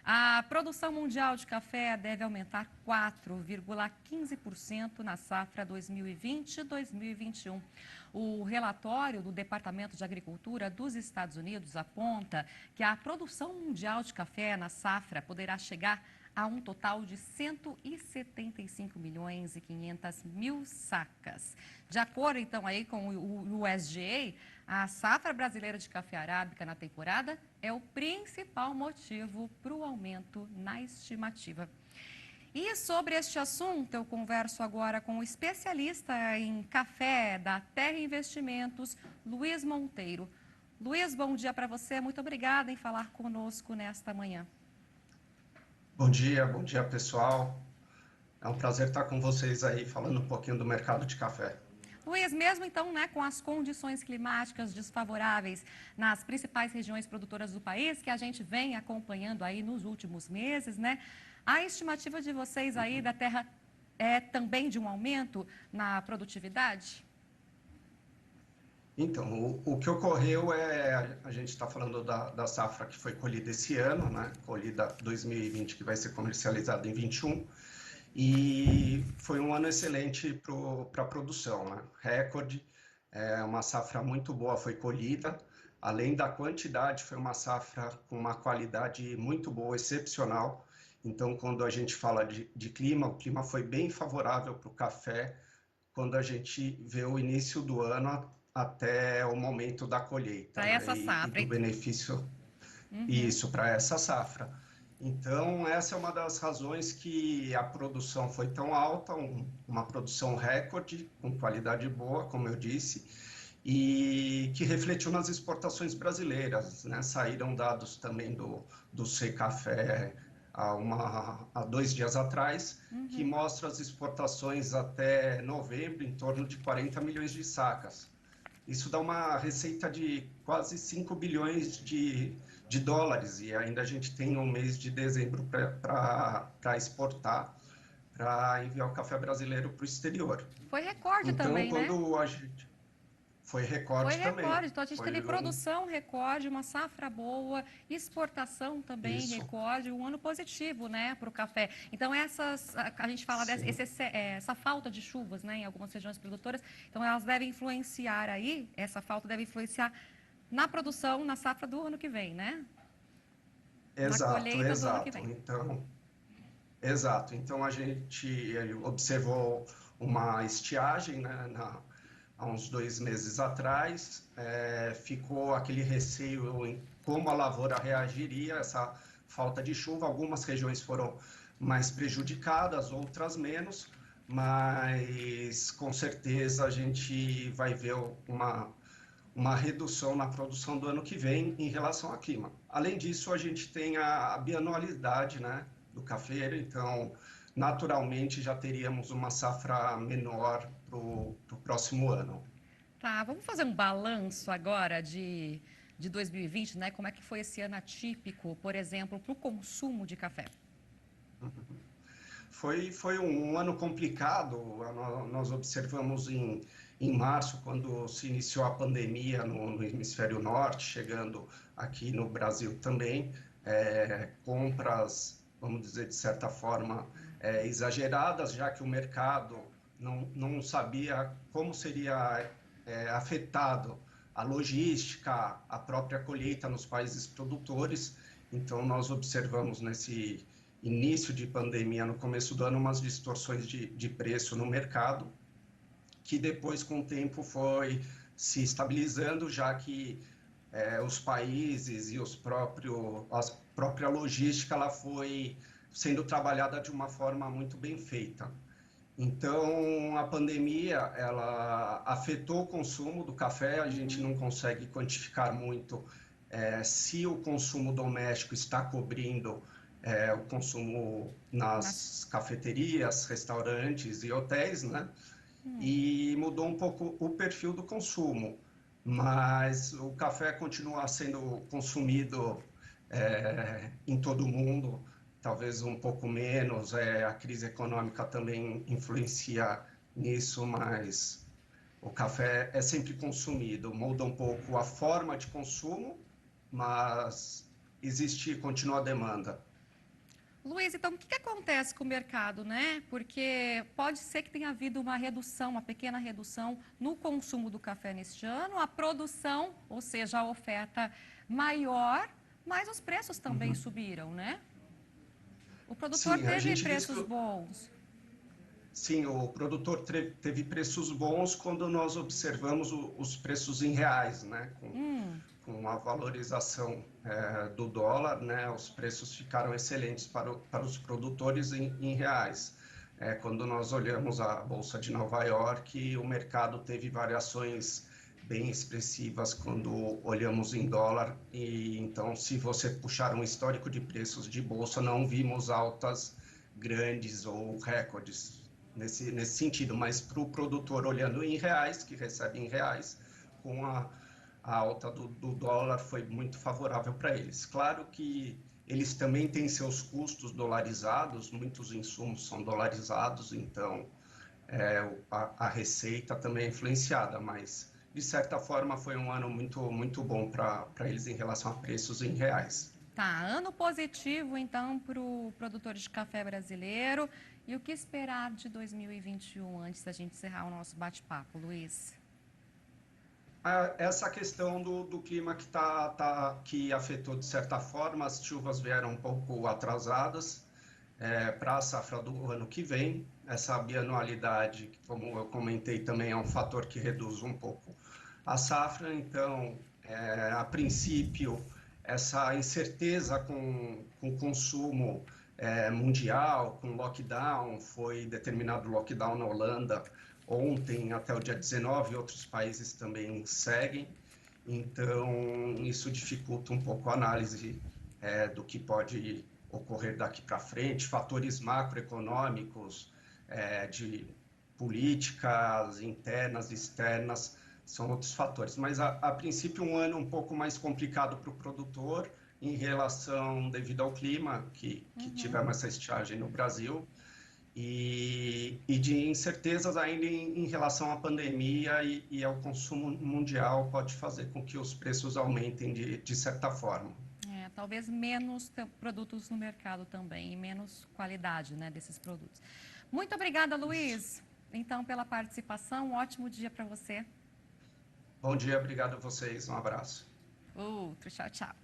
A produção mundial de café deve aumentar 4,15% na safra 2020-2021. O relatório do Departamento de Agricultura dos Estados Unidos aponta que a produção mundial de café na safra poderá chegar a um total de 175 milhões e 500 mil sacas. De acordo, então, aí com o USDA, a safra brasileira de café arábica na temporada é o principal motivo para o aumento na estimativa. E sobre este assunto, eu converso agora com o especialista em café da Terra Investimentos, Luiz Monteiro. Luiz, bom dia para você. Muito obrigada em falar conosco nesta manhã. Bom dia pessoal. É um prazer estar com vocês aí falando um pouquinho do mercado de café. Luiz, mesmo então, né, com as condições climáticas desfavoráveis nas principais regiões produtoras do país, que a gente vem acompanhando aí nos últimos meses, né, a estimativa de vocês aí da terra é também de um aumento na produtividade? Então, o que ocorreu é, a gente está falando da safra que foi colhida esse ano, né, colhida 2020, que vai ser comercializada em 21, e foi um ano excelente para a produção, né, recorde, uma safra muito boa foi colhida, além da quantidade, foi uma safra com uma qualidade muito boa, excepcional. Então, quando a gente fala de clima, o clima foi bem favorável para o café, quando a gente vê o início do ano até o momento da colheita, Para né? essa E safra. do benefício, Uhum. isso, para essa safra. Então, essa é uma das razões que a produção foi tão alta, uma produção recorde, com qualidade boa, como eu disse, e que refletiu nas exportações brasileiras, né? Saíram dados também do Secafé há 2 dias atrás, que mostra as exportações até novembro em torno de 40 milhões de sacas. Isso dá uma receita de quase 5 bilhões de dólares, e ainda a gente tem um mês de dezembro para exportar, para enviar o café brasileiro para o exterior. Foi recorde Então, também, né? quando a gente... Foi Foi recorde também. recorde. Então, a gente teve Foi um... produção recorde, uma safra boa, exportação também Isso, recorde, um ano positivo, né, para o café. Então, a gente fala sim. essa falta de chuvas, né, em algumas regiões produtoras, então elas devem influenciar aí, essa falta deve influenciar na produção, na safra do ano que vem, né? Na Exato, colheita do ano que exato. vem. Então a gente observou uma estiagem, né, há uns 2 meses atrás, ficou aquele receio em como a lavoura reagiria a essa falta de chuva. Algumas regiões foram mais prejudicadas, outras menos, mas com certeza a gente vai ver uma redução na produção do ano que vem em relação ao clima. Além disso, a gente tem a bianualidade, né, do cafeiro, então, naturalmente, já teríamos uma safra menor para o próximo ano. Tá, vamos fazer um balanço agora de 2020, né? Como é que foi esse ano atípico, por exemplo, para o consumo de café? Foi um ano complicado. Nós observamos em março, quando se iniciou a pandemia no hemisfério norte, chegando aqui no Brasil também, compras, vamos dizer, de certa forma, exageradas, já que o mercado não sabia como seria afetado a logística, a própria colheita nos países produtores. Então, nós observamos nesse início de pandemia, no começo do ano, umas distorções de preço no mercado, que depois, com o tempo, foi se estabilizando, já que os países e a própria logística ela foi sendo trabalhada de uma forma muito bem feita. Então, a pandemia, ela afetou o consumo do café, a gente não consegue quantificar muito se o consumo doméstico está cobrindo o consumo Nas- nas cafeterias, restaurantes e hotéis, né? E mudou um pouco o perfil do consumo, mas o café continua sendo consumido em todo o mundo, talvez um pouco menos, a crise econômica também influencia nisso, mas o café é sempre consumido, muda um pouco a forma de consumo, mas existe, continua a demanda. Luiz, então o que acontece com o mercado, né? Porque pode ser que tenha havido uma redução, uma pequena redução no consumo do café neste ano, a produção, ou seja, a oferta maior, mas os preços também subiram, né? O produtor Sim, a teve gente diz que preços bons. sim, o produtor teve preços bons quando nós observamos os preços em reais, né? Com a valorização do dólar, né? Os preços ficaram excelentes para os produtores em reais. Quando nós olhamos a Bolsa de Nova York, o mercado teve variações bem expressivas quando olhamos em dólar, e então, se você puxar um histórico de preços de bolsa, não vimos altas grandes ou recordes nesse sentido, mas para o produtor olhando em reais, que recebe em reais, com a alta do dólar foi muito favorável para eles. Claro que eles também têm seus custos dolarizados, muitos insumos são dolarizados, então a receita também é influenciada, mas de certa forma foi um ano muito bom para eles em relação a preços em reais. Tá, ano positivo então para o produtor de café brasileiro. E o que esperar de 2021 antes da gente encerrar o nosso bate-papo, Luiz? Essa questão do clima que afetou de certa forma, as chuvas vieram um pouco atrasadas para a safra do ano que vem. Essa bianualidade, como eu comentei, também é um fator que reduz um pouco a safra. Então, a princípio, essa incerteza com o consumo mundial, com lockdown, foi determinado lockdown na Holanda ontem até o dia 19, outros países também seguem, então isso dificulta um pouco a análise do que pode ocorrer daqui para frente, fatores macroeconômicos, de políticas internas, externas, são outros fatores. Mas, a princípio, um ano um pouco mais complicado para o produtor, em relação, devido ao clima, que tivemos essa estiagem no Brasil, e de incertezas ainda em relação à pandemia e ao consumo mundial, pode fazer com que os preços aumentem de certa forma. Talvez menos produtos no mercado também e menos qualidade, né, desses produtos. Muito obrigada, Luiz, então, pela participação. Um ótimo dia para você. Bom dia, obrigado a vocês, um abraço. Outro, tchau, tchau.